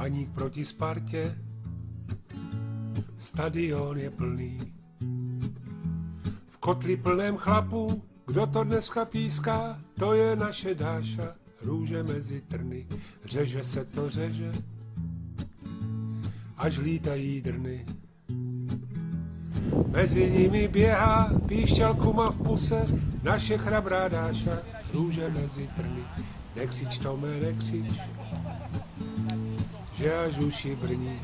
Baník proti Spartě, stadion je plný. V kotli plném chlapů, kdo to dneska píská, to je naše Dáša, růže mezi trny. Řeže se to řeže, až lítají drny. Mezi nimi běhá píšťal kuma v puse, naše chrabrá Dáša, růže mezi trny. Nekřič, Tome, nekřič, že až uši brní.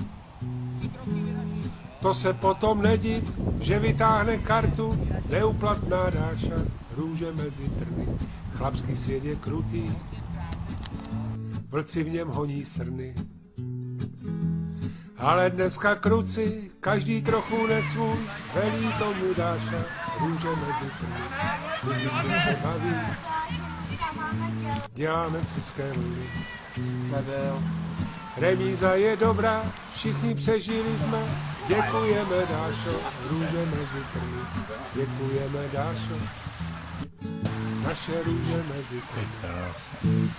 To se potom nediv, že vytáhne kartu, neuplatná Dáša, růže mezi trny. Chlapský svět je krutý, vlci v něm honí srny. Ale dneska kruci, každý trochu nesvůj, velí tomu Dáša, růže mezi trny. Když se baví, děláme cické ludy. Remíza je dobrá, všichni přežili jsme, děkujeme Dášo, růže mezi trny. Děkujeme Dášo, naše růže mezi trny.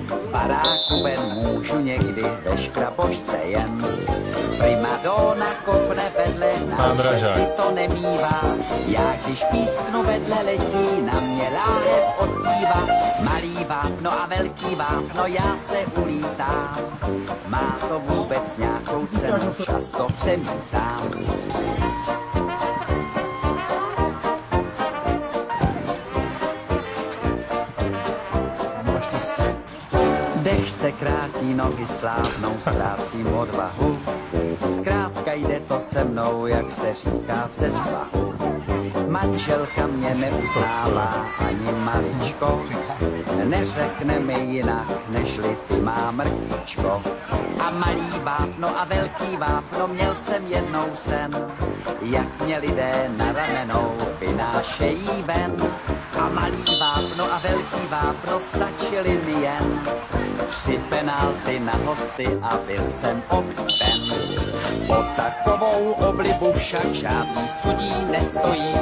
Z baráku ven můžu někdy ve škrabošce jen. Primadona kopne vedle nás, ty to nemívá. Já když písknu vedle, letí na mě láhev odpívá. Malý vápno a velký vápno, já se ulítám. Má to vůbec nějakou cenu, často přemítám. Dech se krátí, nohy slábnou, ztrácím odvahu. Zkrátka jde to se mnou, jak se říká, se svahu. Manželka mě neuznává ani maličko, neřekne mi jinak, nežli ty má mrkvičko. A malý vápno a velký vápno, měl jsem jednou sen, jak mě lidé na ramenou vynášejí ven. A malý vápno a velký vápno stačili mi jen 3 penalty na hosty a byl jsem oblíben. O takovou oblibu však žádný sudí nestojí.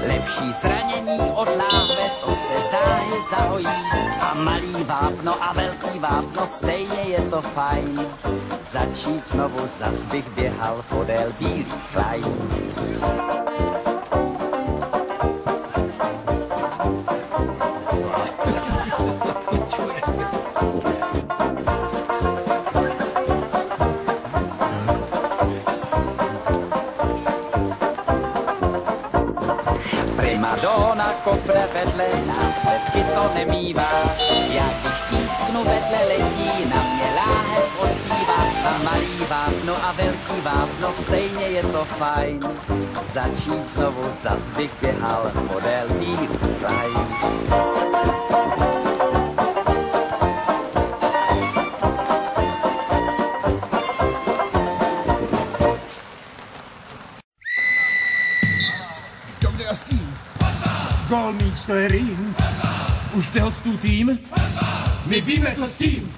Lepší zranění od láhve, to se záhy zahojí. A malý vápno a velký vápno, stejně je to fajn. Začít znovu, zas bych běhal podél bílých lajn. Primadona kopne vedle, následky to nemívá. Já když písknu vedle, letí na mě láhev odpívá. A malý vápno a velký vápno, stejně je to fajn. Začít znovu, zas bych běhal podél bílých lajn. Gól, míč, to je rým. Už jde hostů tým? My víme, co s tím.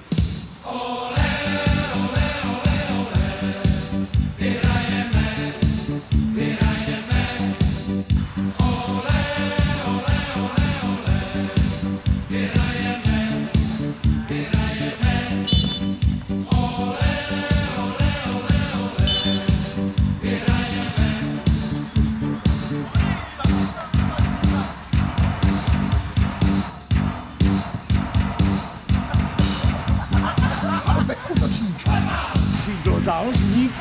Záložník,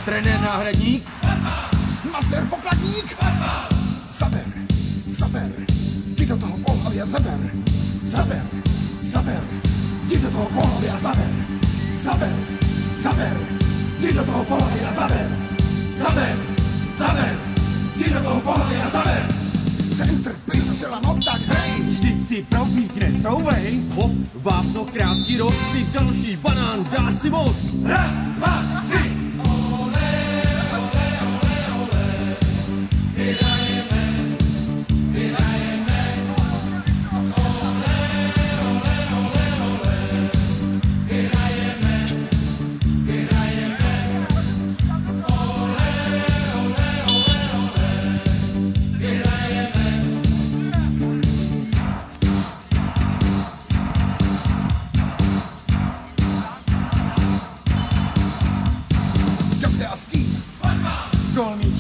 trenér náhradník, masér pokladník. Zaber, zaber, jdi do toho pohlaví a zaber. Zaber, zaber, jdi do toho pohlaví a zaber. Zaber, zaber, jdi do toho pohlaví a zaber. Zaber, zaber, jdi do toho pohlaví a zaber. Centr, pistřela, no tak hej. Vždyť si probíkne, couvej. Hop, vápno, krátký rok, ty další banán, dát si vod. Raz, 2, 3.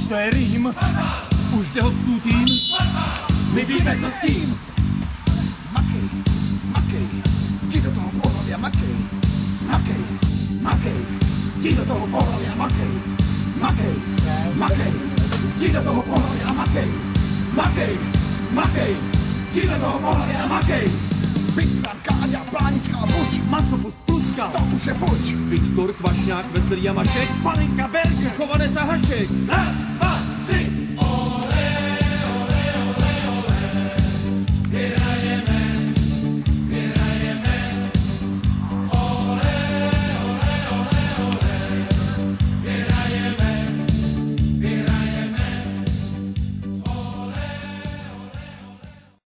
to je rým. Už jde hostů tým. My víme, co s tím. Makej, makej, jdi do toho pohlavy a makej. Makej, makej, jdi do toho pohlavy a makej. Makej, makej, jdi do toho pohlavy a makej. Makej, makej, jdi do toho pohlavy a makej. Pizza, Káďa, Plánička a buď. Maso, pust, pluska, to už je fuč. Viktor, Kvašňák, Veselý a Mašek. Palinka, Berger, Chovanec a Hašek. Raz,